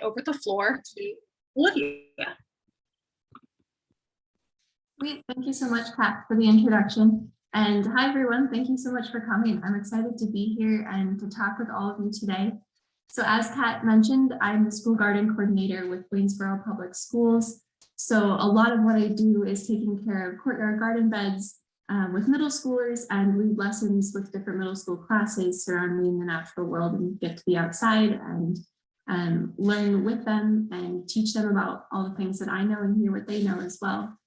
over the floor to Olivia. Great, thank you so much, Kat, for the introduction. And hi, everyone. Thank you so much for coming. I'm excited to be here and to talk with all of you today. So as Kat mentioned, I'm the school garden coordinator with Waynesboro Public Schools. So a lot of what I do is taking care of courtyard garden beds with middle schoolers and lead lessons with different middle school classes surrounding the natural world and get to be outside and learn with them and teach them about all the things that I know and hear what they know as well.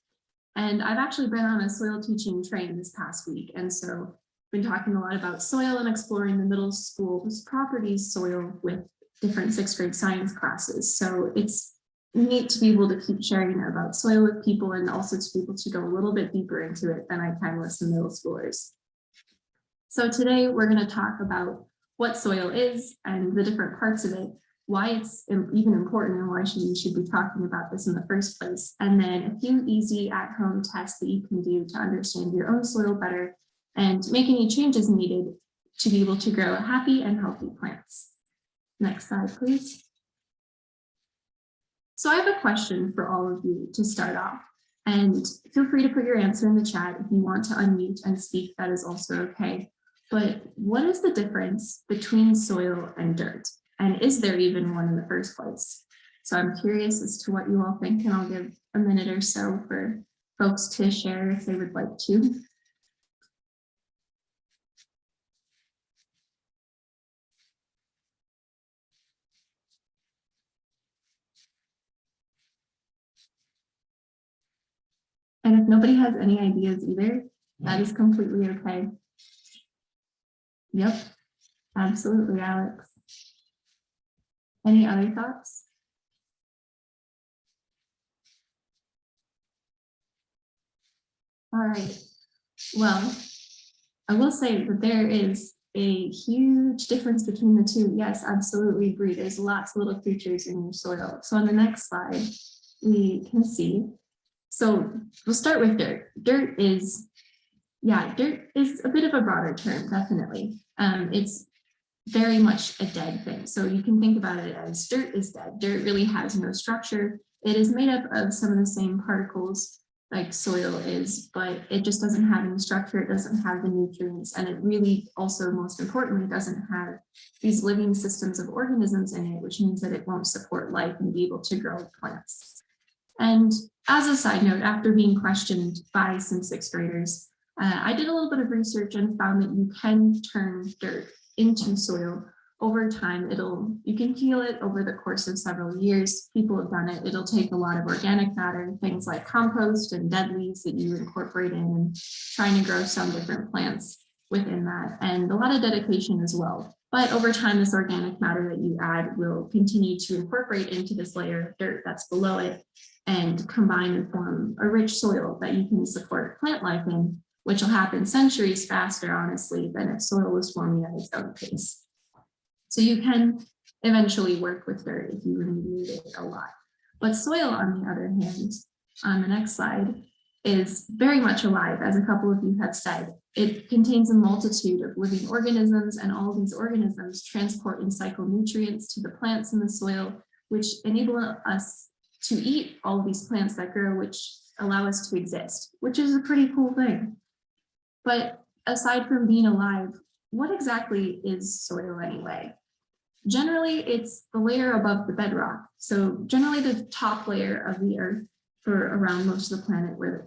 And I've actually been on a soil teaching train this past week. And so been talking a lot about soil and exploring the middle school's properties soil with different 6th grade science classes. So it's neat to be able to keep sharing about soil with people and also to be able to go a little bit deeper into it than I can with some middle schoolers. So today we're going to talk about what soil is and the different parts of it, why it's even important and why you should be talking about this in the first place, and then a few easy at-home tests that you can do to understand your own soil better and make any changes needed to be able to grow happy and healthy plants. Next slide, please. So I have a question for all of you to start off, and feel free to put your answer in the chat. If you want to unmute and speak, that is also okay. But what is the difference between soil and dirt? And is there even one in the first place? So I'm curious as to what you all think, and I'll give a minute or so for folks to share if they would like to. And if nobody has any ideas either, that is completely okay. Yep, absolutely, Alex. Any other thoughts? All right, well, I will say that there is a huge difference between the two. Yes, absolutely agree. There's lots of little creatures in your soil. So on the next slide, we can see. So we'll start with dirt. Dirt is a bit of a broader term, definitely. It's very much a dead thing. So you can think about it as dirt is dead. Dirt really has no structure. It is made up of some of the same particles like soil is, but it just doesn't have any structure. It doesn't have the nutrients. And it really also, most importantly, doesn't have these living systems of organisms in it, which means that it won't support life and be able to grow plants. And as a side note, after being questioned by some 6th graders, I did a little bit of research and found that you can turn dirt into soil over time. You can heal it over the course of several years. People have done it. It'll take a lot of organic matter, things like compost and dead leaves that you incorporate in and trying to grow some different plants within that, and a lot of dedication as well. But over time, this organic matter that you add will continue to incorporate into this layer of dirt that's below it and combine and form a rich soil that you can support plant life in, which will happen centuries faster, honestly, than if soil was forming at its own pace. So you can eventually work with dirt if you remediate it a lot. But soil, on the other hand, on the next slide, is very much alive, as a couple of you have said. It contains a multitude of living organisms, and all of these organisms transport and cycle nutrients to the plants in the soil, which enable us to eat all of these plants that grow, which allow us to exist, which is a pretty cool thing. But aside from being alive, what exactly is soil anyway? Generally, it's the layer above the bedrock. So generally the top layer of the earth for around most of the planet where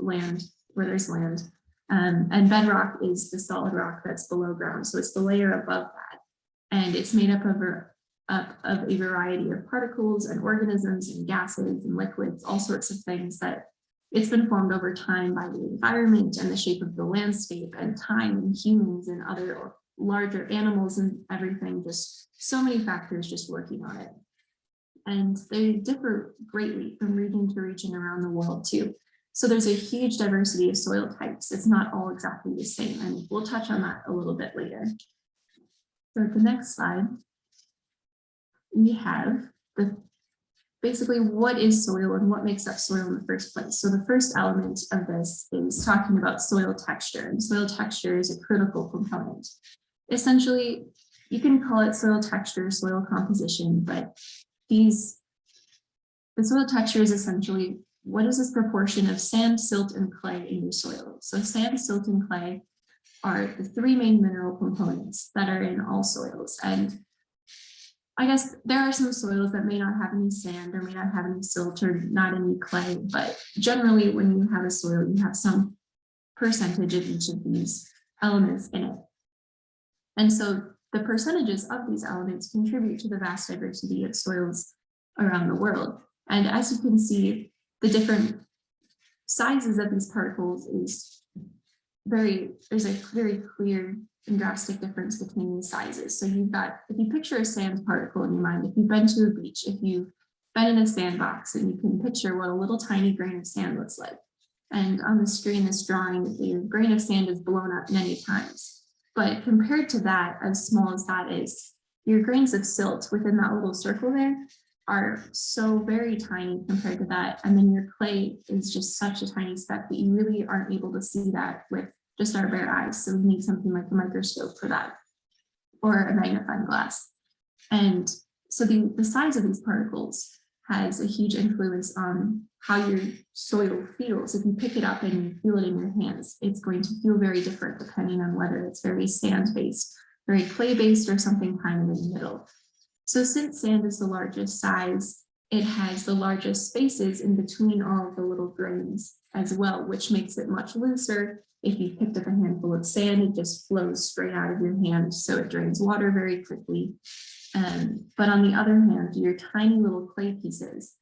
there's land. And bedrock is the solid rock that's below ground. So it's the layer above that. And it's made up of a variety of particles and organisms and gases and liquids, all sorts of things that it's been formed over time by the environment and the shape of the landscape and time and humans and other larger animals and everything, just so many factors just working on it. And they differ greatly from region to region around the world too. So there's a huge diversity of soil types. It's not all exactly the same, and we'll touch on that a little bit later. So the next slide, we have basically what is soil and what makes up soil in the first place. So the first element of this is talking about soil texture, and soil texture is a critical component. Essentially, you can call it soil texture, soil composition, but these the soil texture is essentially what is this proportion of sand, silt, and clay in your soil. So sand, silt, and clay are the three main mineral components that are in all soils. And I guess there are some soils that may not have any sand or may not have any silt or not any clay, but generally when you have a soil, you have some percentage of each of these elements in it. And so the percentages of these elements contribute to the vast diversity of soils around the world. And as you can see, the different sizes of these particles is there's a very clear and drastic difference between the sizes. So you've got, if you picture a sand particle in your mind, if you've been to a beach, if you've been in a sandbox, and you can picture what a little tiny grain of sand looks like. And on the screen, this drawing, the grain of sand is blown up many times. But compared to that, as small as that is, your grains of silt within that little circle there are so very tiny compared to that. And then your clay is just such a tiny speck that you really aren't able to see that with just our bare eyes. So we need something like a microscope for that, or a magnifying glass. And so the size of these particles has a huge influence on how your soil feels. If you pick it up and you feel it in your hands, it's going to feel very different depending on whether it's very sand-based, very clay-based, or something kind of in the middle. So since sand is the largest size, it has the largest spaces in between all of the little grains as well, which makes it much looser. If you picked up a handful of sand, it just flows straight out of your hand, so it drains water very quickly. But on the other hand, your tiny little clay pieces,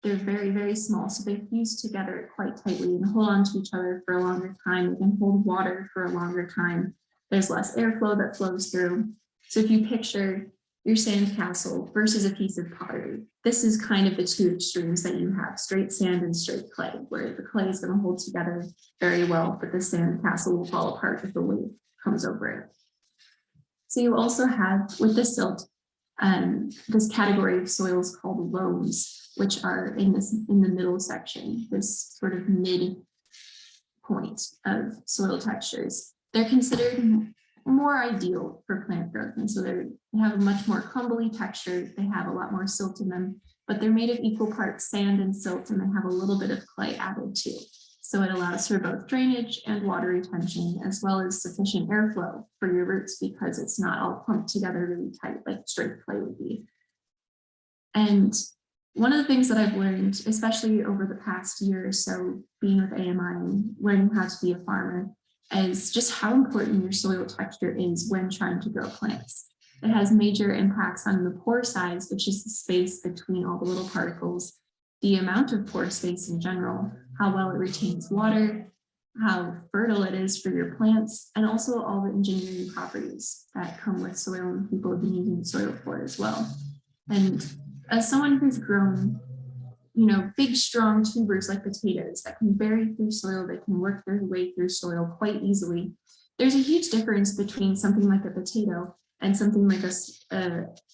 they're very, very small, so they fuse together quite tightly and hold on to each other for a longer time. They can hold water for a longer time. There's less airflow that flows through. So if you picture your sand castle versus a piece of pottery, this is kind of the two extremes that you have, straight sand and straight clay, where the clay is going to hold together very well, but the sand castle will fall apart if the wave comes over it. So you also have, with the silt, this category of soils called loams, which are in the middle section, this sort of mid point of soil textures. They're considered more ideal for plant growth, and so they have a much more crumbly texture. They have a lot more silt in them, but they're made of equal parts sand and silt, and they have a little bit of clay added too. So it allows for both drainage and water retention, as well as sufficient airflow for your roots, because it's not all clumped together really tight like straight clay would be. And one of the things that I've learned, especially over the past year or so, being with AMI and learning how to be a farmer, is just how important your soil texture is when trying to grow plants. It has major impacts on the pore size, which is the space between all the little particles, the amount of pore space in general, how well it retains water, how fertile it is for your plants, and also all the engineering properties that come with soil and people have been using soil for as well. And as someone who's grown, big, strong tubers like potatoes that can bury through soil, that can work their way through soil quite easily, there's a huge difference between something like a potato and something like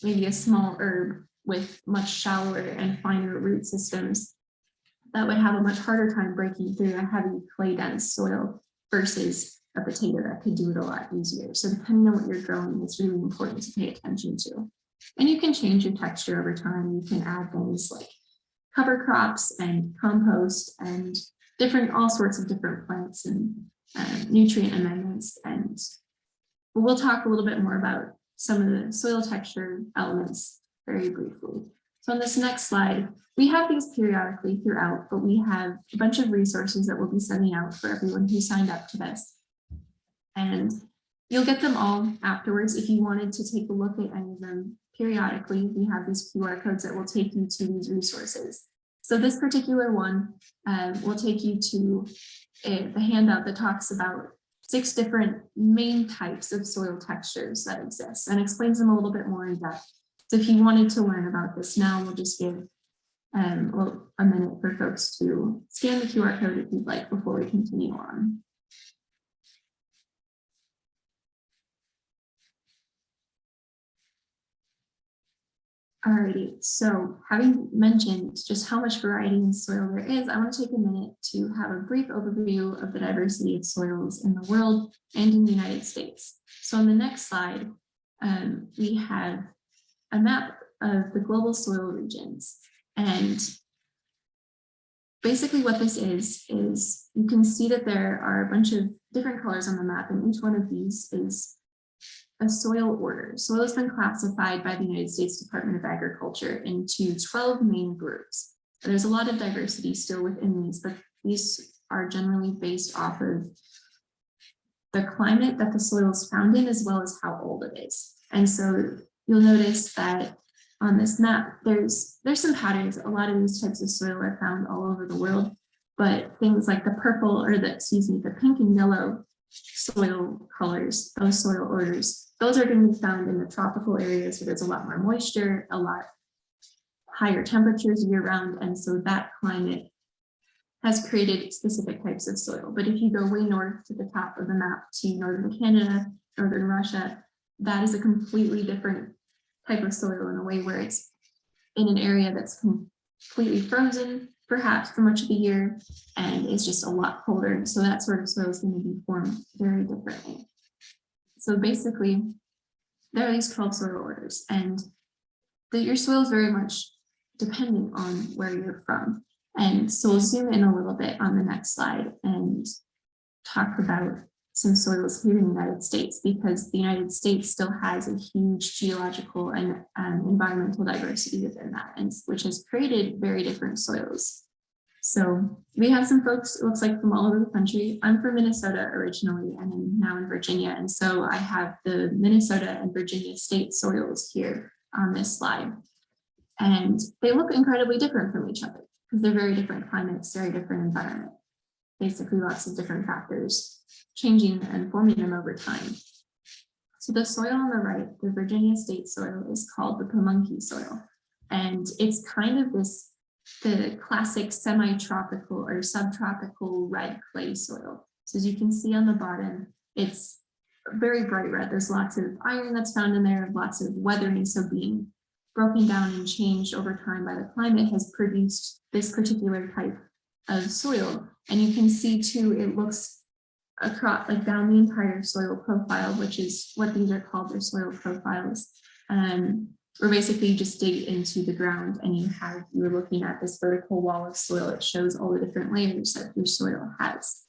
maybe a small herb with much shallower and finer root systems that would have a much harder time breaking through a heavy clay dense soil versus a potato that could do it a lot easier. So depending on what you're growing, it's really important to pay attention to. And you can change your texture over time. You can add things like cover crops and compost and all sorts of different plants and nutrient amendments. And we'll talk a little bit more about some of the soil texture elements very briefly. So on this next slide, we have these periodically throughout, but we have a bunch of resources that we'll be sending out for everyone who signed up to this. And you'll get them all afterwards. If you wanted to take a look at any of them periodically, we have these QR codes that will take you to these resources. So this particular one will take you to the handout that talks about 6 different main types of soil textures that exist and explains them a little bit more in depth. So if you wanted to learn about this now, we'll just give a minute for folks to scan the QR code if you'd like before we continue on. Alrighty, so having mentioned just how much variety in soil there is, I want to take a minute to have a brief overview of the diversity of soils in the world and in the United States. So on the next slide, we have a map of the global soil regions. And basically what this is you can see that there are a bunch of different colors on the map, and each one of these is a soil order. Soil has been classified by the United States Department of Agriculture into 12 main groups. There's a lot of diversity still within these, but these are generally based off of the climate that the soil is found in, as well as how old it is. And so you'll notice that on this map, there's some patterns. A lot of these types of soil are found all over the world, but things like the purple or the pink and yellow soil colors, those soil orders, those are going to be found in the tropical areas where there's a lot more moisture, a lot higher temperatures year round. And so that climate has created specific types of soil. But if you go way north to the top of the map to northern Canada, northern Russia, that is a completely different type of soil in a way where it's in an area that's completely frozen, perhaps for much of the year, and it's just a lot colder. So that sort of soil is going to be formed very differently. So basically, there are these 12 soil orders, and your soil is very much dependent on where you're from. And so we'll zoom in a little bit on the next slide and talk about some soils here in the United States, because the United States still has a huge geological and environmental diversity within that, and which has created very different soils. So we have some folks, it looks like, from all over the country. I'm from Minnesota originally, and I'm now in Virginia. And so I have the Minnesota and Virginia state soils here on this slide. And they look incredibly different from each other because they're very different climates, very different environment. Basically lots of different factors changing and forming them over time. So the soil on the right, the Virginia state soil, is called the Bungen soil. And it's kind of the classic semi-tropical or subtropical red clay soil. So as you can see on the bottom, it's very bright red. There's lots of iron that's found in there, lots of weathering. So being broken down and changed over time by the climate has produced this particular type of soil. And you can see too, it looks across, like down the entire soil profile, which is what these are called, their soil profiles. Where basically you just dig into the ground and you're looking at this vertical wall of soil. It shows all the different layers that your soil has.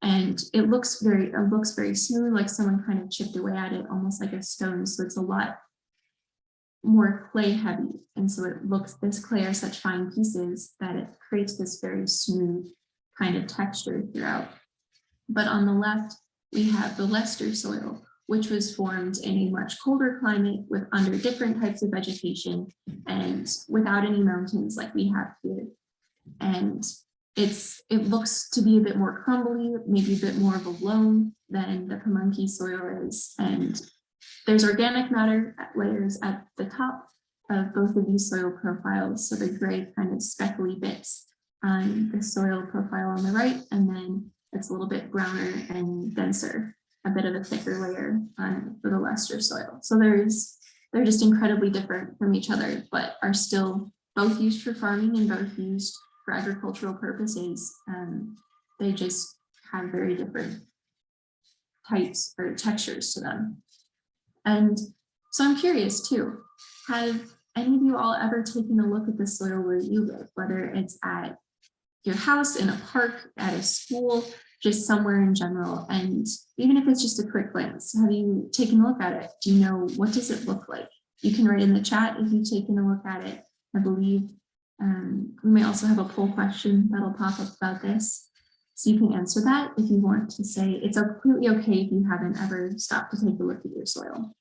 And it looks very smooth, like someone kind of chipped away at it, almost like a stone. So it's a lot more clay heavy. And so this clay are such fine pieces that it creates this very smooth kind of texture throughout. But on the left, we have the Leicester soil, which was formed in a much colder climate under different types of vegetation and without any mountains like we have here. And it looks to be a bit more crumbly, maybe a bit more of a loam than the Bungen soil is. And there's organic matter layers at the top of both of these soil profiles. So the gray kind of speckly bits on the soil profile on the right, and then it's a little bit browner and denser, a bit of a thicker layer for the Leicester soil. So they're just incredibly different from each other, but are still both used for farming and both used for agricultural purposes. They just have very different types or textures to them. And so I'm curious too, have any of you all ever taken a look at the soil where you live, whether it's at your house, in a park, at a school, just somewhere in general? And even if it's just a quick glance, have you taken a look at it? Do you know, what does it look like? You can write in the chat if you've taken a look at it. I believe we may also have a poll question that'll pop up about this. So you can answer that if you want to say. It's completely okay if you haven't ever stopped to take a look at your soil.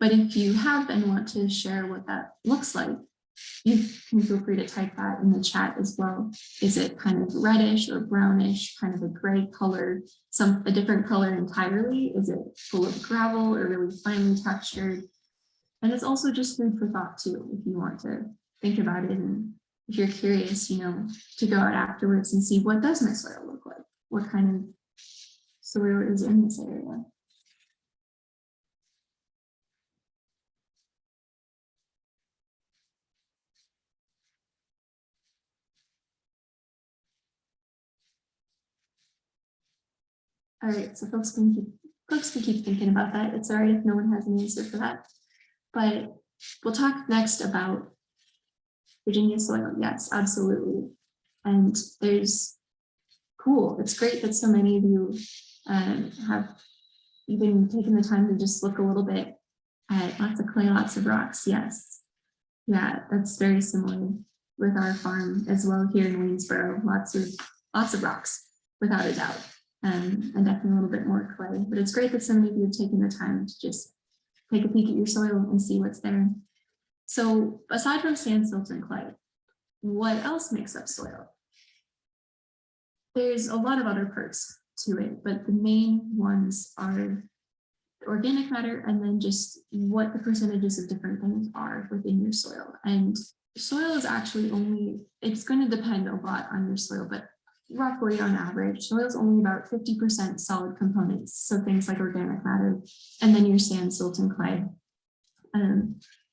But if you have and want to share what that looks like, you can feel free to type that in the chat as well. Is it kind of reddish or brownish, kind of a gray color, a different color entirely? Is it full of gravel or really finely textured? And it's also just food for thought too, if you want to think about it. And if you're curious, to go out afterwards and see, what does my soil look like? What kind of soil is in this area? All right, so folks can keep thinking about that. It's all right if no one has an answer for that. But we'll talk next about Virginia soil, yes, absolutely. And there's, cool, it's great that so many of you have even taken the time to just look a little bit at lots of clay, lots of rocks, yes. Yeah, that's very similar with our farm as well here in Waynesboro, lots of rocks, without a doubt. And definitely a little bit more clay, but it's great that so many of you have taken the time to just take a peek at your soil and see what's there. So aside from sand, silt, and clay, what else makes up soil? There's a lot of other parts to it, but the main ones are organic matter and then just what the percentages of different things are within your soil. And soil is actually only, it's going to depend a lot on your soil, but roughly on average, soil is only about 50% solid components. So things like organic matter, and then your sand, silt, and clay.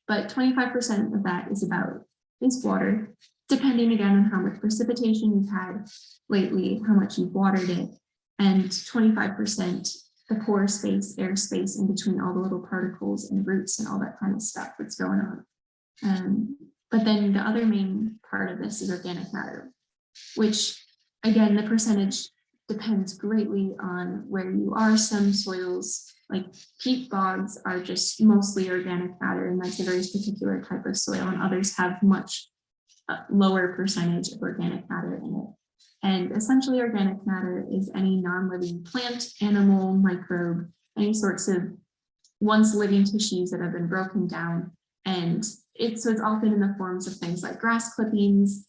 But 25% of that is water, depending again on how much precipitation you've had lately, how much you've watered it, and 25% the pore space, air space in between all the little particles and roots and all that kind of stuff that's going on. But then the other main part of this is organic matter, which again, the percentage depends greatly on where you are. Some soils, like peat bogs, are just mostly organic matter, and that's a very particular type of soil, and others have much lower percentage of organic matter in it. And essentially organic matter is any non-living plant, animal, microbe, any sorts of once living tissues that have been broken down. And it's often in the forms of things like grass clippings,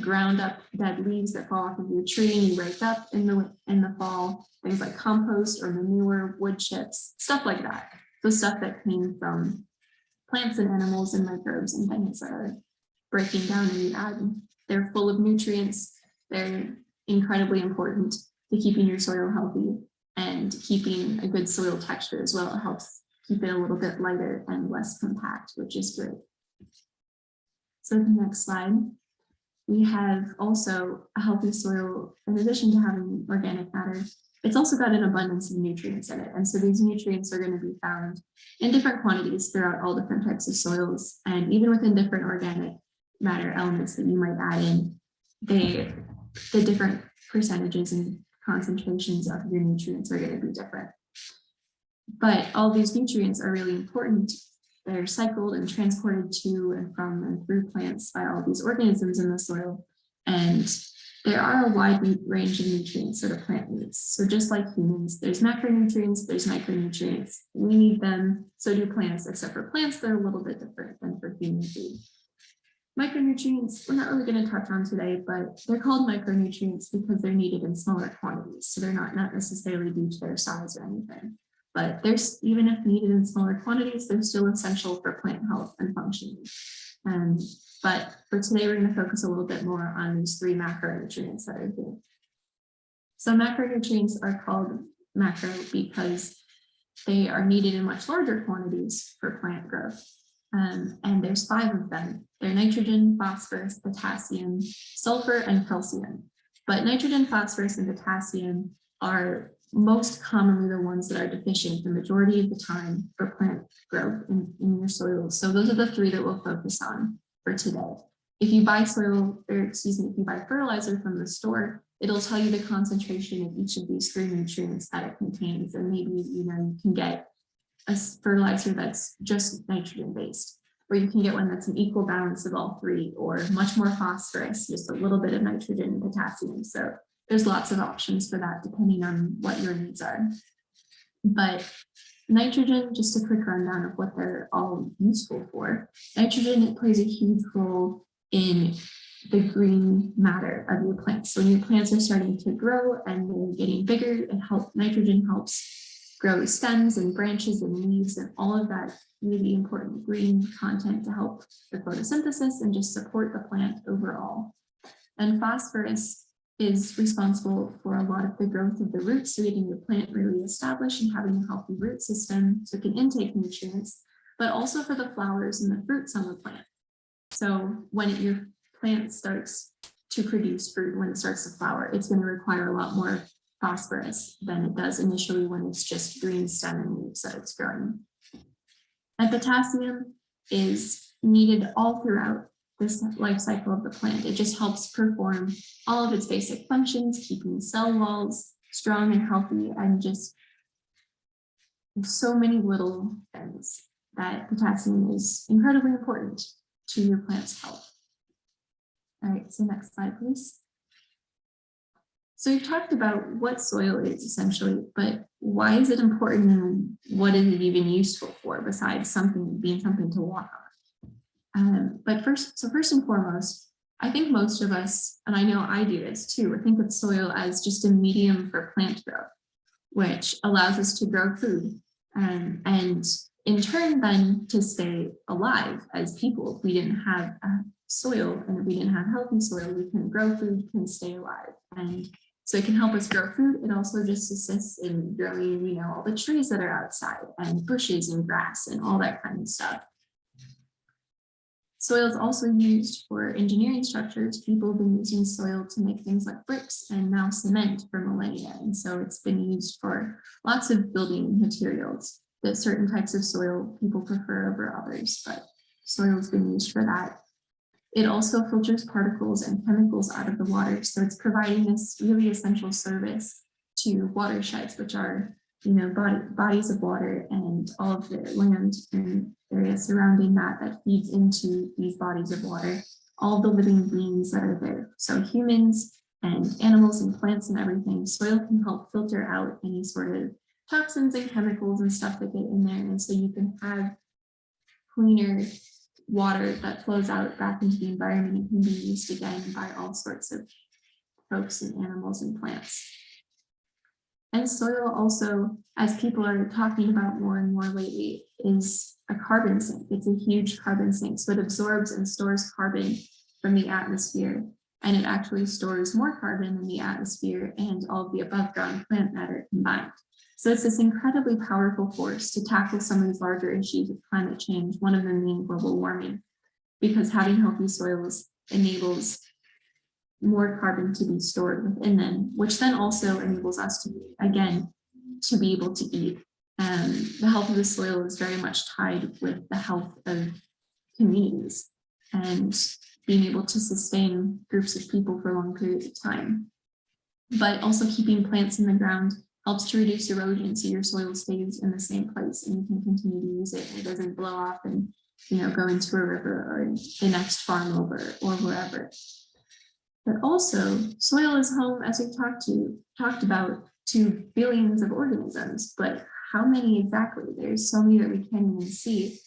ground up dead leaves that fall off of your tree and you rake up in the fall, things like compost or manure, wood chips, stuff like that. So stuff that came from plants and animals and microbes and things that are breaking down and you add. They're full of nutrients. They're incredibly important to keeping your soil healthy and keeping a good soil texture as well. It helps keep it a little bit lighter and less compact, which is great. So the next slide, we have also a healthy soil. In addition to having organic matter, it's also got an abundance of nutrients in it. And so these nutrients are going to be found in different quantities throughout all different types of soils, and even within different organic matter elements that you might add in, the different percentages and concentrations of your nutrients are going to be different. But all these nutrients are really important. They're cycled and transported to and from and through plants by all these organisms in the soil. And there are a wide range of nutrients that a plant needs. So just like humans, there's macronutrients, there's micronutrients. We need them, so do plants, except for plants, they're a little bit different than for human food. Micronutrients, we're not really going to touch on today, but they're called micronutrients because they're needed in smaller quantities. So they're not necessarily due to their size or anything, but there's, even if needed in smaller quantities, they're still essential for plant health and functioning. But for today, we're going to focus a little bit more on these three macronutrients that are here. So macronutrients are called macro because they are needed in much larger quantities for plant growth. And there's 5 of them. They're nitrogen, phosphorus, potassium, sulfur, and calcium. But nitrogen, phosphorus, and potassium are most commonly the ones that are deficient the majority of the time for plant growth in your soils. So those are the 3 that we'll focus on for today. If you buy if you buy fertilizer from the store, it'll tell you the concentration of each of these 3 nutrients that it contains. And maybe, you can get a fertilizer that's just nitrogen based, or you can get one that's an equal balance of all 3, or much more phosphorus, just a little bit of nitrogen and potassium. So there's lots of options for that depending on what your needs are. But nitrogen, just a quick rundown of what they're all useful for. Nitrogen, it plays a huge role in the green matter of your plants. So when your plants are starting to grow and they're getting bigger, nitrogen helps grow stems and branches and leaves and all of that really important green content to help the photosynthesis and just support the plant overall. And phosphorus is responsible for a lot of the growth of the roots, so getting your plant really established and having a healthy root system so it can intake nutrients, but also for the flowers and the fruits on the plant. So when your plant starts to produce fruit, when it starts to flower, it's going to require a lot more phosphorus than it does initially when it's just green stem and leaves that it's growing. And potassium is needed all throughout this life cycle of the plant. It just helps perform all of its basic functions, keeping cell walls strong and healthy, and just so many little things that potassium is incredibly important to your plant's health. All right, so next slide, please. So we've talked about what soil is essentially, but why is it important and what is it even useful for besides being something to walk on? But first and foremost, I think most of us, and I know I do this too, I think of soil as just a medium for plant growth, which allows us to grow food and in turn then to stay alive as people. If we didn't have soil and if we didn't have healthy soil, we couldn't grow food, couldn't stay alive. And so it can help us grow food. It also just assists in growing, all the trees that are outside and bushes and grass and all that kind of stuff. Soil is also used for engineering structures. People have been using soil to make things like bricks and now cement for millennia. And so it's been used for lots of building materials. That certain types of soil people prefer over others, but soil has been used for that. It also filters particles and chemicals out of the water. So it's providing this really essential service to watersheds, which are, bodies of water and all of the land and area surrounding that feeds into these bodies of water, all the living beings that are there. So humans and animals and plants and everything, soil can help filter out any sort of toxins and chemicals and stuff that get in there. And so you can have cleaner water that flows out back into the environment and can be used again by all sorts of folks and animals and plants. And soil also, as people are talking about more and more lately, is a carbon sink. It's a huge carbon sink. So it absorbs and stores carbon from the atmosphere, and it actually stores more carbon in the atmosphere and all of the above ground plant matter combined. So it's this incredibly powerful force to tackle some of these larger issues of climate change, one of them being global warming, because having healthy soils enables more carbon to be stored within them, which then also enables us to, again, to be able to eat. The health of the soil is very much tied with the health of communities and being able to sustain groups of people for long periods of time. But also keeping plants in the ground helps to reduce erosion, so your soil stays in the same place and you can continue to use it and it doesn't blow off and go into a river or the next farm over or wherever. But also, soil is home, as we've talked about, to billions of organisms. But how many exactly? There's so many that we can't even see.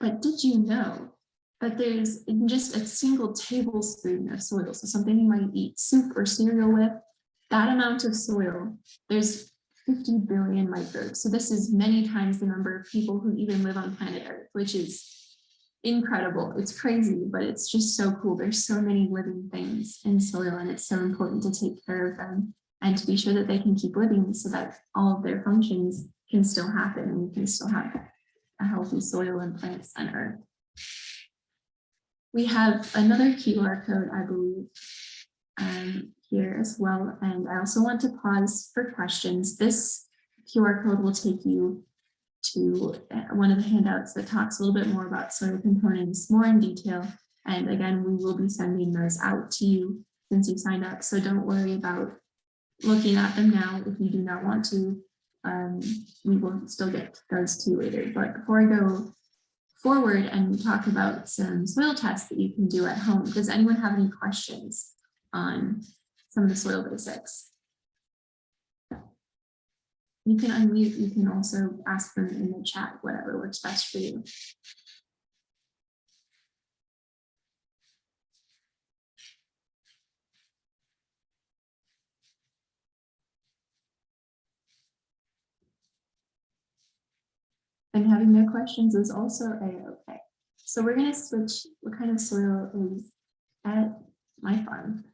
But did you know that there's just a single tablespoon of soil, so something you might eat soup or cereal with, that amount of soil, there's 50 billion microbes. So this is many times the number of people who even live on planet Earth, which is incredible. It's crazy, but it's just so cool. There's so many living things in soil, and it's so important to take care of them and to be sure that they can keep living so that all of their functions can still happen and we can still have a healthy soil and plants on Earth. We have another QR code, I believe, here as well. And I also want to pause for questions. This QR code will take you to one of the handouts that talks a little bit more about soil components more in detail. And again, we will be sending those out to you since you signed up. So don't worry about looking at them now if you do not want to. We will still get those to you later. But before I go forward and talk about some soil tests that you can do at home, does anyone have any questions on some of the soil basics? You can unmute, you can also ask them in the chat, whatever works best for you. And having no questions is also a-okay. So we're going to switch what kind of soil is at my farm.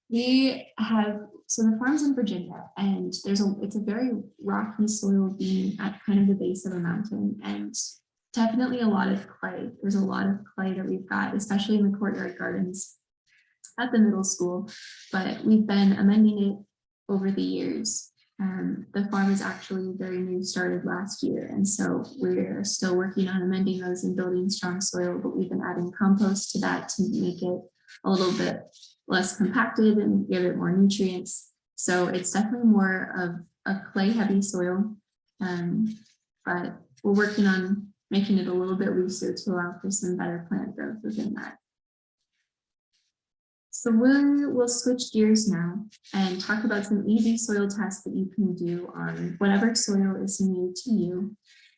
We have, so the farm's in Virginia, and it's a very rocky soil being at kind of the base of a mountain, and definitely a lot of clay. There's a lot of clay that we've got, especially in the courtyard gardens at the middle school, but we've been amending it over the years The farm is actually very new, started last year, and so we're still working on amending those and building strong soil, but we've been adding compost to that to make it a little bit less compacted and give it more nutrients. So it's definitely more of a clay heavy soil, but we're working on making it a little bit looser to allow for some better plant growth within that. So we'll switch gears now and talk about some easy soil tests that you can do on whatever soil is new to you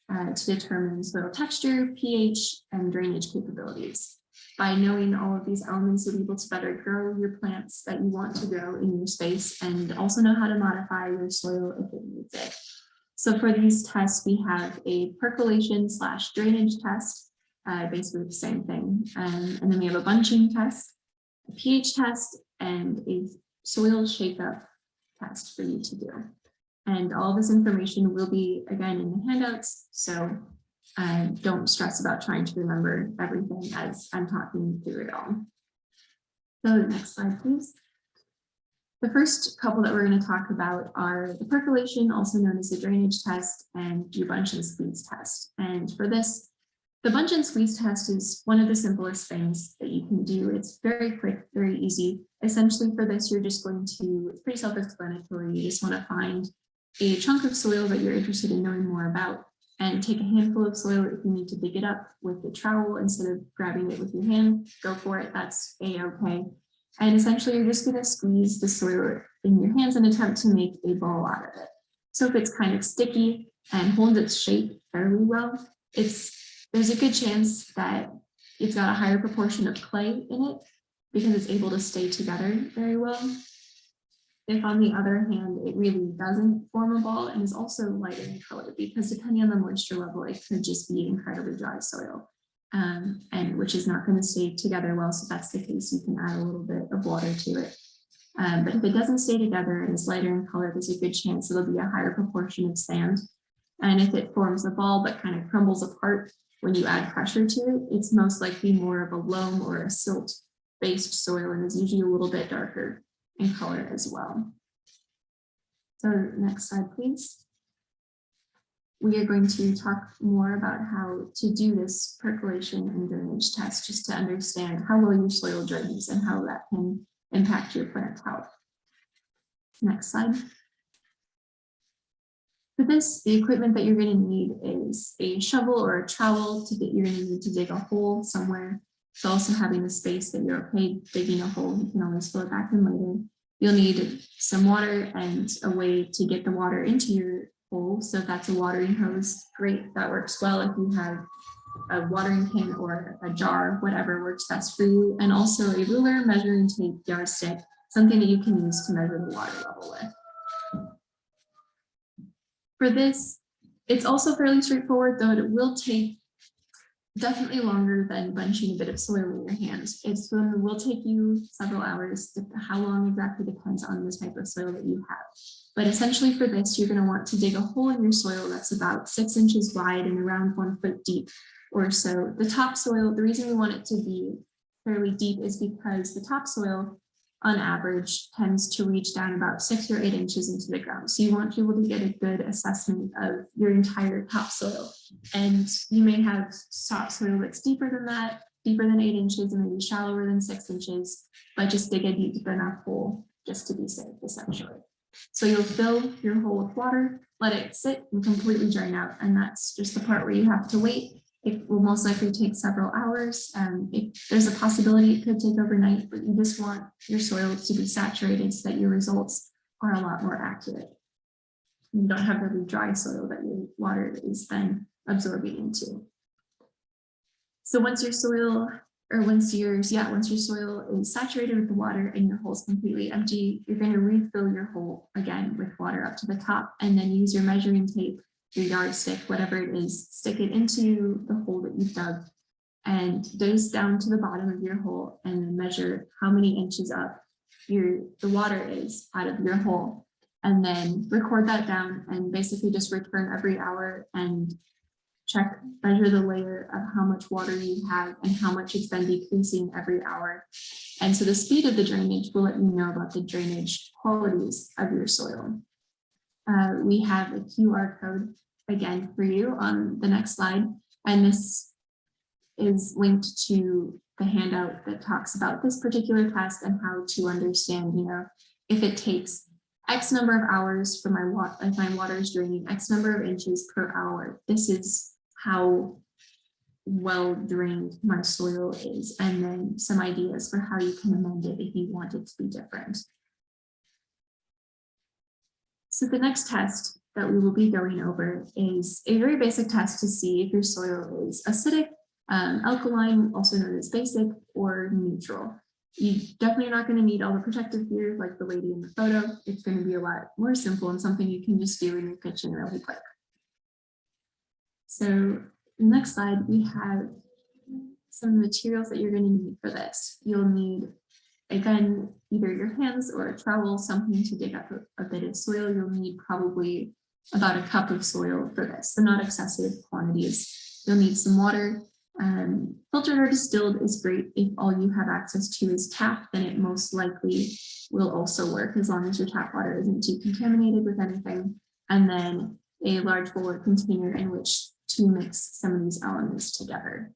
to determine soil texture, pH, and drainage capabilities. By knowing all of these elements, you'll be able to better grow your plants that you want to grow in your space and also know how to modify your soil if it needs it. So for these tests, we have a percolation/drainage test, basically the same thing. And then we have a bunching test, a pH test, and a soil shakeup test for you to do. And all this information will be, again, in the handouts. So don't stress about trying to remember everything as I'm talking through it all. So next slide, please. The first couple that we're going to talk about are the percolation, also known as the drainage test, and your bunch and squeeze test. And for this, the bunch and squeeze test is one of the simplest things that you can do. It's very quick, very easy. Essentially for this, you're just going to, it's pretty self-explanatory. You just want to find a chunk of soil that you're interested in knowing more about and take a handful of soil. If you need to dig it up with the trowel instead of grabbing it with your hand, go for it. That's a-okay. And essentially you're just going to squeeze the soil in your hands and attempt to make a ball out of it. So if it's kind of sticky and holds its shape fairly well, there's a good chance that it's got a higher proportion of clay in it because it's able to stay together very well. If on the other hand, it really doesn't form a ball and is also lighter in color, because depending on the moisture level, it could just be incredibly dry soil, and which is not going to stay together well. So if that's the case, you can add a little bit of water to it. But if it doesn't stay together and is lighter in color, there's a good chance it'll be a higher proportion of sand. And if it forms a ball but kind of crumbles apart when you add pressure to it, it's most likely more of a loam or a silt-based soil and is usually a little bit darker in color as well. So next slide, please. We are going to talk more about how to do this percolation and drainage test just to understand how well your soil drains and how that can impact your plant health. Next slide. For this, the equipment that you're going to need is a shovel or a trowel. You're going to need to dig a hole somewhere. So also having the space that you're okay digging a hole, you can always fill it back in later. You'll need some water and a way to get the water into your hole. So if that's a watering hose, great, that works well. If you have a watering can or a jar, whatever works best for you. And also a ruler, measuring tape, yardstick, something that you can use to measure the water level with. For this, it's also fairly straightforward, though it will take definitely longer than bunching a bit of soil in your hands. It will take you several hours. How long exactly depends on the type of soil that you have. But essentially for this, you're going to want to dig a hole in your soil that's about 6 inches wide and around 1 foot deep or so. The topsoil, the reason we want it to be fairly deep is because the topsoil on average tends to reach down about 6 or 8 inches into the ground. So you want to be able to get a good assessment of your entire topsoil. And you may have topsoil that's deeper than that, deeper than 8 inches, and maybe shallower than 6 inches, but just dig a deep enough hole just to be safe, essentially. So you'll fill your hole with water, let it sit and completely drain out. And that's just the part where you have to wait. It will most likely take several hours. If there's a possibility it could take overnight, but you just want your soil to be saturated so that your results are a lot more accurate. You don't have really dry soil that your water is then absorbing into. So once your soil is saturated with the water and your hole is completely empty, you're going to refill your hole again with water up to the top, and then use your measuring tape, your yardstick, whatever it is, stick it into the hole that you've dug and doze down to the bottom of your hole and measure how many inches up the water is out of your hole, and then record that down and basically just return every hour and measure the layer of how much water you have and how much it's been decreasing every hour. And so the speed of the drainage will let you know about the drainage qualities of your soil. we have a QR code again for you on the next slide. And this is linked to the handout that talks about this particular test and how to understand, if it takes X number of hours for if my water is draining X number of inches per hour, this is how well drained my soil is, and then some ideas for how you can amend it if you want it to be different. So the next test that we will be going over is a very basic test to see if your soil is acidic, alkaline, also known as basic, or neutral. You definitely are not going to need all the protective gear like the lady in the photo. It's going to be a lot more simple and something you can just do in your kitchen really quick. So next slide, we have some materials that you're going to need for this. You'll need, again, either your hands or a trowel, something to dig up a bit of soil. You'll need probably about a cup of soil for this, so not excessive quantities. You'll need some water. Filtered or distilled is great. If all you have access to is tap, then it most likely will also work as long as your tap water isn't too contaminated with anything. And then a large bowl or container in which to mix some of these elements together.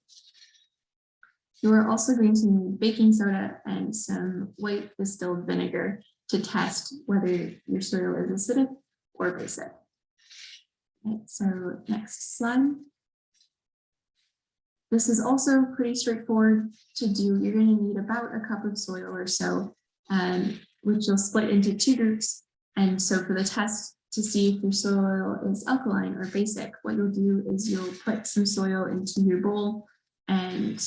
You are also going to need baking soda and some white distilled vinegar to test whether your soil is acidic or basic. Okay, so next slide. This is also pretty straightforward to do. You're going to need about a cup of soil or so, which you'll split into two groups. And so for the test to see if your soil is alkaline or basic, what you'll do is you'll put some soil into your bowl and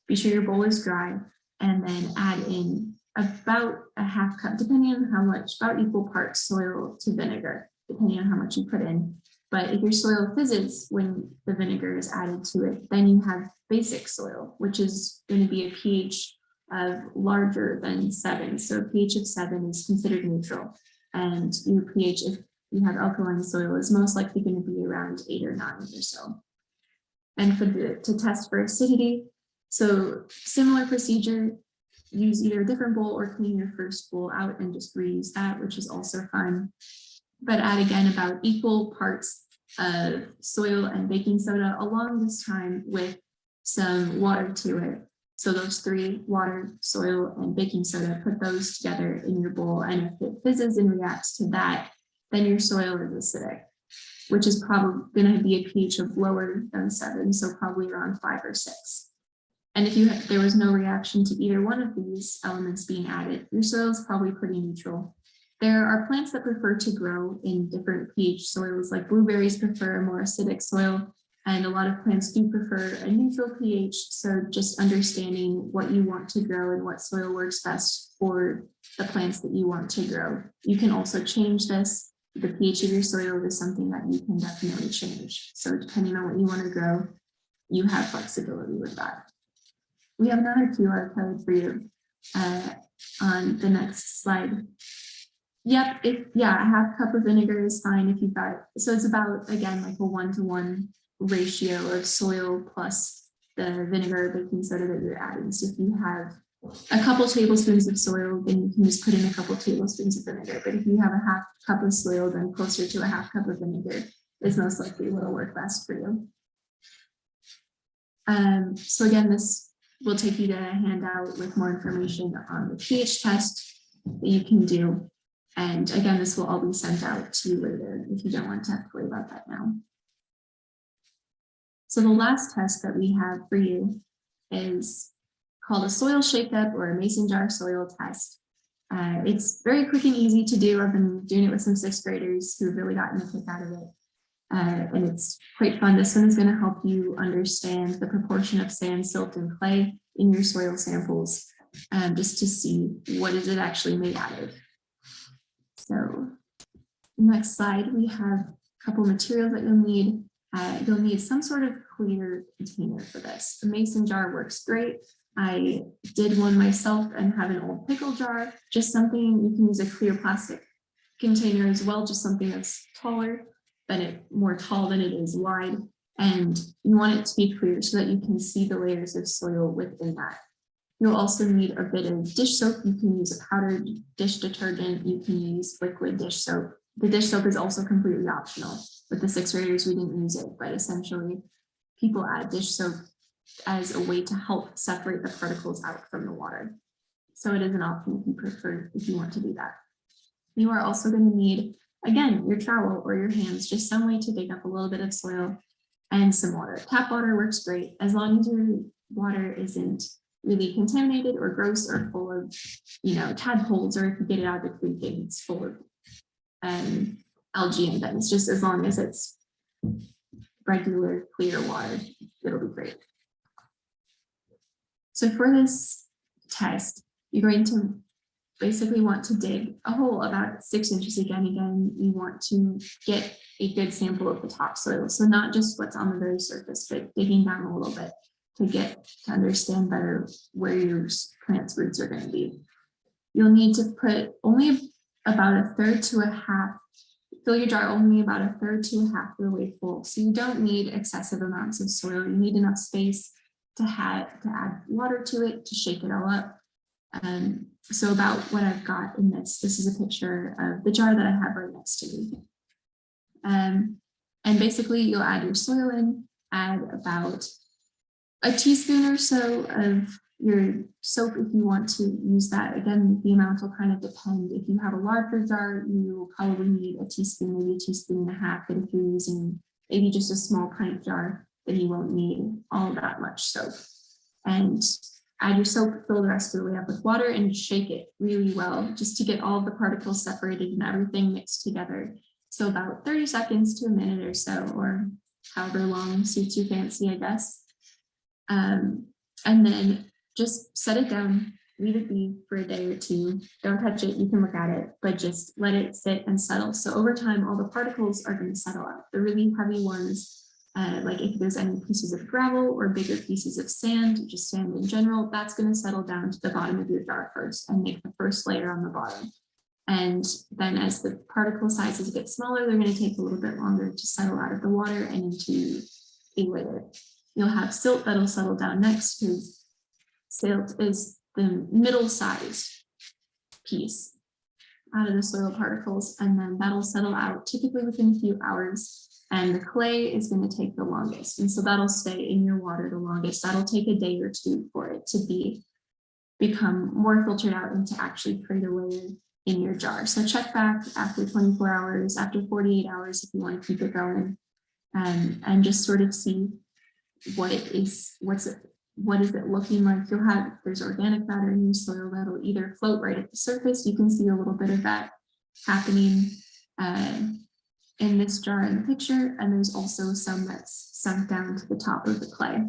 be sure your bowl is dry, and then add in about a half cup, depending on how much, about equal parts soil to vinegar, depending on how much you put in. But if your soil fizzes when the vinegar is added to it, then you have basic soil, which is going to be a pH of larger than 7. So a pH of 7 is considered neutral. And your pH, if you have alkaline soil, is most likely going to be around 8 or 9 or so. And to test for acidity, so similar procedure, use either a different bowl or clean your first bowl out and just reuse that, which is also fine. But add again about equal parts of soil and baking soda along this time with some water to it. So those three, water, soil, and baking soda, put those together in your bowl. And if it fizzes and reacts to that, then your soil is acidic, which is probably going to be a pH of lower than 7, so probably around 5 or 6. And if there was no reaction to either one of these elements being added, your soil is probably pretty neutral. There are plants that prefer to grow in different pH soils, like blueberries prefer a more acidic soil, and a lot of plants do prefer a neutral pH. So just understanding what you want to grow and what soil works best for the plants that you want to grow. You can also change this. The pH of your soil is something that you can definitely change. So depending on what you want to grow, you have flexibility with that. We have another QR code for you on the next slide. Yep, a half cup of vinegar is fine if you've got, so it's about, again, like a 1-to-1 ratio of soil plus the vinegar or baking soda that you're adding. So if you have a couple tablespoons of soil, then you can just put in a couple tablespoons of vinegar. But if you have a half cup of soil, then closer to a half cup of vinegar is most likely what will work best for you. So again, this will take you to a handout with more information on the pH test that you can do. And again, this will all be sent out to you later if you don't want to have to worry about that now. So the last test that we have for you is called a soil shakeup or a mason jar soil test. It's very quick and easy to do. I've been doing it with some 6th graders who've really gotten a kick out of it. And it's quite fun. This one is going to help you understand the proportion of sand, silt, and clay in your soil samples, just to see what is it actually made out of. So next slide, we have a couple materials that you'll need. You'll need some sort of clear container for this. The mason jar works great. I did one myself and have an old pickle jar, just something you can use a clear plastic container as well, just something that's taller than it, more tall than it is wide. And you want it to be clear so that you can see the layers of soil within that. You'll also need a bit of dish soap. You can use a powdered dish detergent. You can use liquid dish soap. The dish soap is also completely optional. With the sixth graders, we didn't use it, but essentially people add dish soap as a way to help separate the particles out from the water. So it is an option if you prefer, if you want to do that. You are also going to need, again, your trowel or your hands, just some way to dig up a little bit of soil and some water. Tap water works great as long as your water isn't really contaminated or gross or full of, tadpoles, or if you get it out of the creek and it's full of algae and things. Just as long as it's regular, clear water, it'll be great. So for this test, you're going to basically want to dig a hole about 6 inches. Again, you want to get a good sample of the topsoil. So not just what's on the very surface, but digging down a little bit to understand better where your plant's roots are going to be. You'll need to put only about a third to a half, fill your jar only about a third to a half of the way full. So you don't need excessive amounts of soil. You need enough space to add water to it, to shake it all up. So about what I've got in this is a picture of the jar that I have right next to me. And basically you'll add your soil in, add about a teaspoon or so of your soap if you want to use that. Again, the amount will kind of depend. If you have a larger jar, you will probably need a teaspoon, maybe a teaspoon and a half. But if you're using maybe just a small pint jar, then you won't need all that much soap. And add your soap, fill the rest of the way up with water, and shake it really well just to get all of the particles separated and everything mixed together. So about 30 seconds to a minute or so, or however long suits your fancy, I guess. And then just set it down, leave it be for a day or two. Don't touch it, you can look at it, but just let it sit and settle. So over time, all the particles are going to settle out. The really heavy ones, like if there's any pieces of gravel or bigger pieces of sand, just sand in general, that's going to settle down to the bottom of your jar first and make the first layer on the bottom. And then as the particle sizes get smaller, they're going to take a little bit longer to settle out of the water and into a layer. You'll have silt that'll settle down next, because silt is the middle-sized piece out of the soil particles, and then that'll settle out typically within a few hours. And the clay is going to take the longest, and so that'll stay in your water the longest. That'll take a day or two for it to become more filtered out and to actually create a layer in your jar. So check back after 24 hours, after 48 hours if you want to keep it going, and just sort of see what is it looking like. You'll have, there's organic matter in your soil that'll either float right at the surface. You can see a little bit of that happening in this jar in the picture, and there's also some that's sunk down to the top of the clay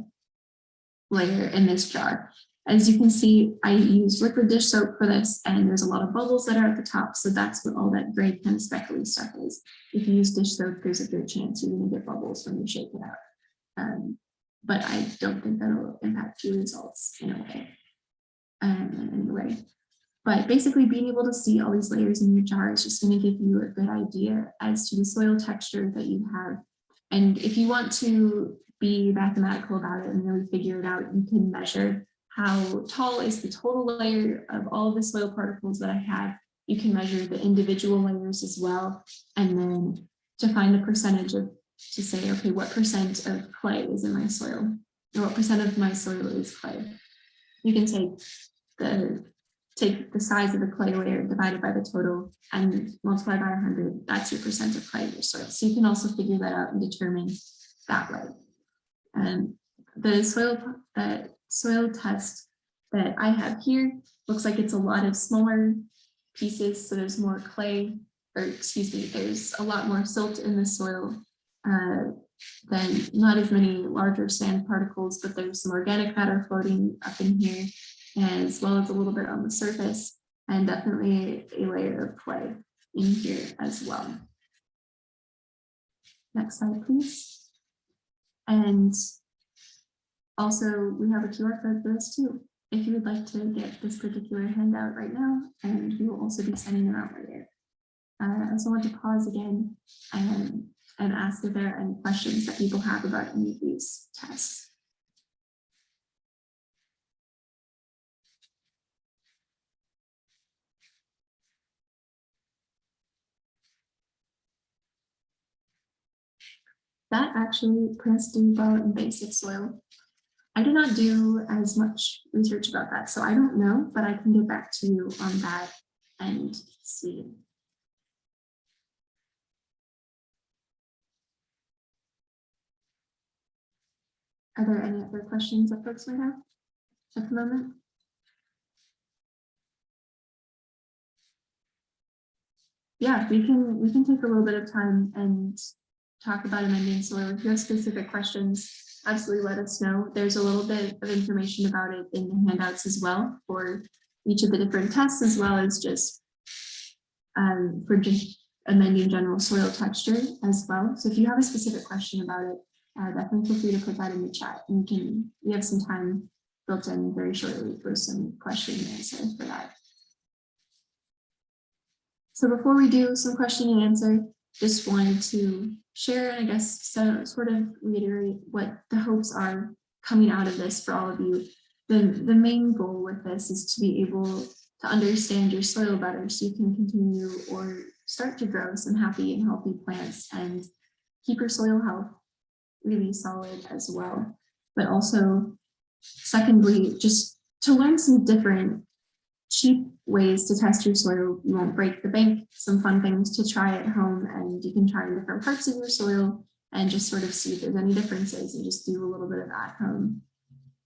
layer in this jar. As you can see, I use liquid dish soap for this, and there's a lot of bubbles that are at the top, so that's what all that gray kind of speckly stuff is. If you use dish soap, there's a good chance you're going to get bubbles when you shake it out. But I don't think that'll impact your results in a way. Anyway, but basically being able to see all these layers in your jar is just going to give you a good idea as to the soil texture that you have. And if you want to be mathematical about it and really figure it out, you can measure how tall is the total layer of all of the soil particles that I have. You can measure the individual layers as well. And then to find the percentage of, to say, okay, what percent of clay is in my soil, or what percent of my soil is clay. You can take the size of the clay layer divided by the total and multiply by 100. That's your percent of clay in your soil. So you can also figure that out and determine that way. And the soil test that I have here looks like it's a lot of smaller pieces. So there's more clay, or excuse me, there's a lot more silt in the soil. Then not as many larger sand particles, but there's some organic matter floating up in here, as well as a little bit on the surface, and definitely a layer of clay in here as well. Next slide, please. And also we have a QR code for this too, if you would like to get this particular handout right now, and we will also be sending them out later. I also want to pause again and ask if there are any questions that people have about any of these tests. That actually plants do well in basic soil. I did not do as much research about that, so I don't know, but I can get back to you on that and see. Are there any other questions that folks might have at the moment? Yeah, we can take a little bit of time and talk about amending soil. If you have specific questions, absolutely let us know. There's a little bit of information about it in the handouts as well for each of the different tests, as well as just for just amending general soil texture as well. So if you have a specific question about it, definitely feel free to put that in the chat, and we have some time built in very shortly for some question and answer for that. So before we do some question and answer, just wanted to share, and I guess so, sort of reiterate what the hopes are coming out of this for all of you. The main goal with this is to be able to understand your soil better so you can continue or start to grow some happy and healthy plants and keep your soil health really solid as well. But also, secondly, just to learn some different cheap ways to test your soil. You won't break the bank, some fun things to try at home, and you can try in different parts of your soil and just sort of see if there's any differences and just do a little bit of at-home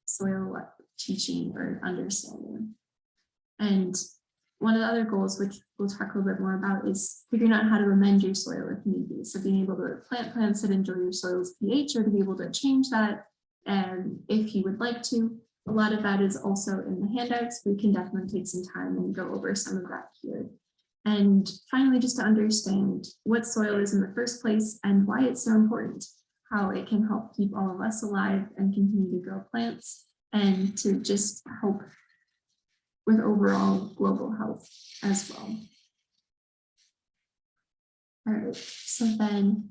soil teaching or understanding. And one of the other goals, which we'll talk a little bit more about, is figuring out how to amend your soil if need be. So being able to plant plants that enjoy your soil's pH, or to be able to change that, and if you would like to. A lot of that is also in the handouts. We can definitely take some time and go over some of that here. And finally, just to understand what soil is in the first place and why it's so important, how it can help keep all of us alive and continue to grow plants, and to just help with overall global health as well. All right, so then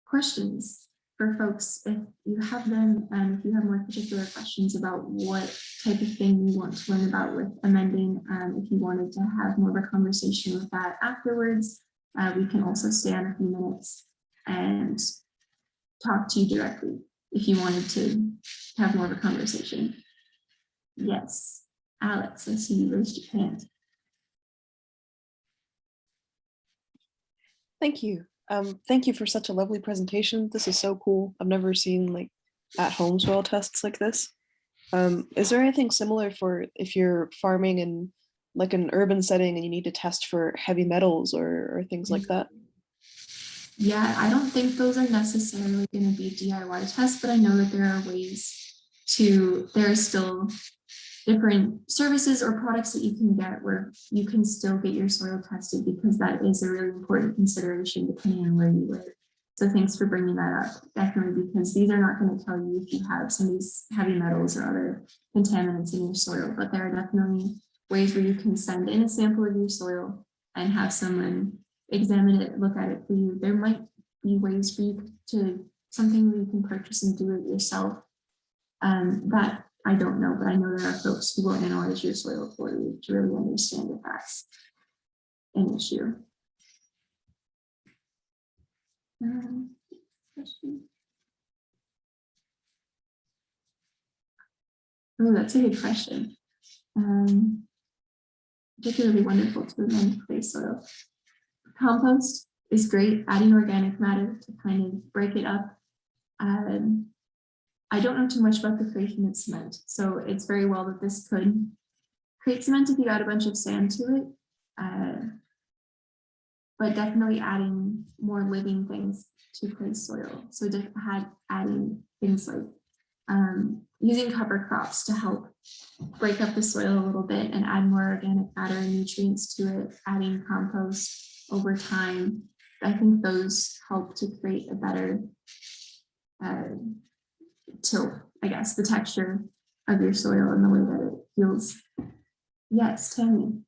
questions for folks, if you have them, and if you have more particular questions about what type of thing you want to learn about with amending, if you wanted to have more of a conversation with that afterwards, we can also stay on a few minutes and talk to you directly if you wanted to have more of a conversation. Yes, Alex, I see you raised your hand. Thank you. Thank you for such a lovely presentation. This is so cool. I've never seen like at-home soil tests like this. Is there anything similar for if you're farming in like an urban setting and you need to test for heavy metals or things like that? Yeah, I don't think those are necessarily going to be DIY tests, but I know that there are ways there are still different services or products that you can get where you can still get your soil tested, because that is a really important consideration depending on where you live. So thanks for bringing that up, definitely, because these are not going to tell you if you have some of these heavy metals or other contaminants in your soil, but there are definitely ways where you can send in a sample of your soil and have someone examine it, look at it for you. There might be ways for you to, something where you can purchase and do it yourself. That I don't know, but I know there are folks who will analyze your soil for you to really understand if that's an issue. Oh, that's a good question. Particularly wonderful to amend clay soil. Compost is great, adding organic matter to kind of break it up. I don't know too much about the creation of cement, so it's very well that this could create cement if you add a bunch of sand to it, but definitely adding more living things to clay soil. So adding things like using cover crops to help break up the soil a little bit and add more organic matter and nutrients to it, adding compost over time. I think those help to create a better tilt, I guess, the texture of your soil and the way that it feels. Yes, Tammy.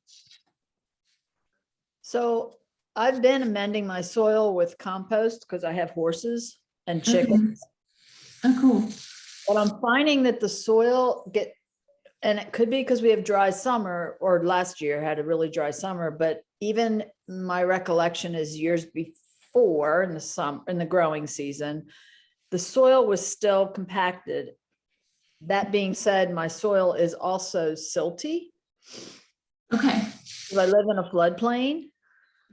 So I've been amending my soil with compost because I have horses and chickens. Oh, cool. But I'm finding that the soil and it could be because we have dry summer, or last year had a really dry summer, but even my recollection is years before before in the growing season, the soil was still compacted. That being said, my soil is also silty. Okay. 'Cause I live in a floodplain.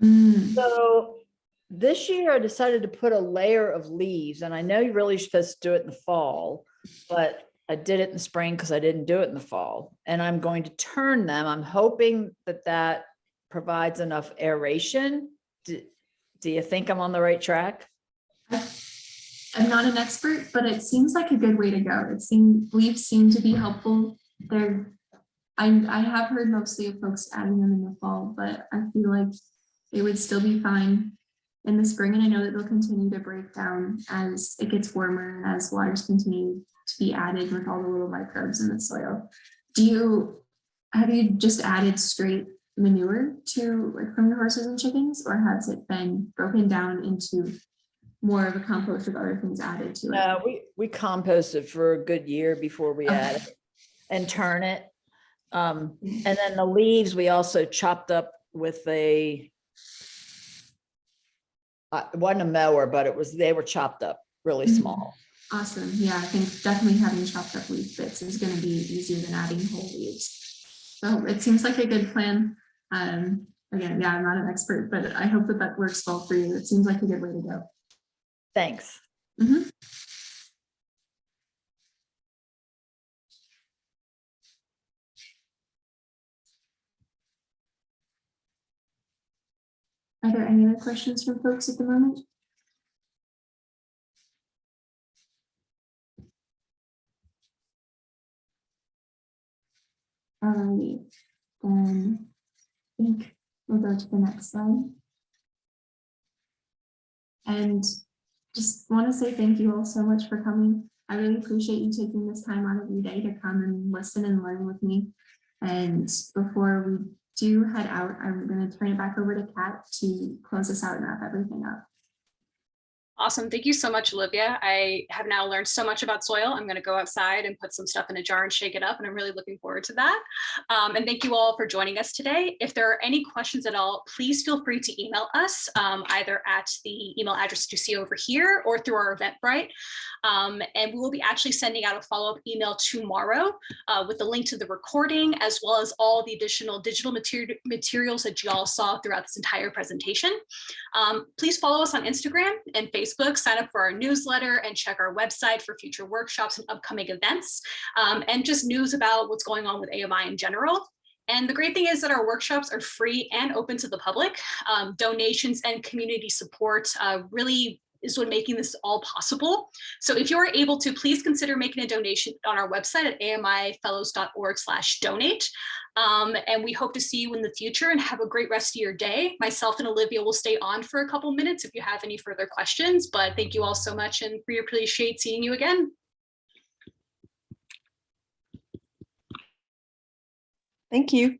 Mm, So this year I decided to put a layer of leaves, and I know you're really supposed to do it in the fall, but I did it in the spring because I didn't do it in the fall. And I'm going to turn them. I'm hoping that that provides enough aeration. Do you think I'm on the right track? I'm not an expert, but it seems like a good way to go. Leaves seem to be helpful. I have heard mostly of folks adding them in the fall, but I feel like they would still be fine in the spring. And I know that they'll continue to break down as it gets warmer and as waters continue to be added with all the little microbes in the soil. Have you just added straight manure to like from your horses and chickens, or has it been broken down into more of a compost with other things added to it? We composted for a good year before we add it and turn it. And then the leaves, we also chopped up with it wasn't a mower, but they were chopped up really small. Awesome. Yeah, I think definitely having chopped up leaf bits is going to be easier than adding whole leaves. So it seems like a good plan. Again, yeah, I'm not an expert, but I hope that that works well for you. It seems like a good way to go. Thanks. Mhm. Are there any other questions from folks at the moment? Alrighty, then I think we'll go to the next slide. And just want to say thank you all so much for coming. I really appreciate you taking this time out of your day to come and listen and learn with me. And before we do head out, I'm going to turn it back over to Kat to close us out and wrap everything up. Awesome. Thank you so much, Olivia. I have now learned so much about soil. I'm going to go outside and put some stuff in a jar and shake it up, and I'm really looking forward to that. And thank you all for joining us today. If there are any questions at all, please feel free to email us either at the email address you see over here or through our Eventbrite. And we will be actually sending out a follow-up email tomorrow with the link to the recording, as well as all the additional digital materials that you all saw throughout this entire presentation. Please follow us on Instagram and Facebook, sign up for our newsletter, and check our website for future workshops and upcoming events, and just news about what's going on with AMI in general. And the great thing is that our workshops are free and open to the public. Donations and community support really is what making this all possible. So if you're able to, please consider making a donation on our website at amifellows.org/donate. And we hope to see you in the future, and have a great rest of your day. Myself and Olivia will stay on for a couple minutes if you have any further questions, but thank you all so much, and we appreciate seeing you again. Thank you.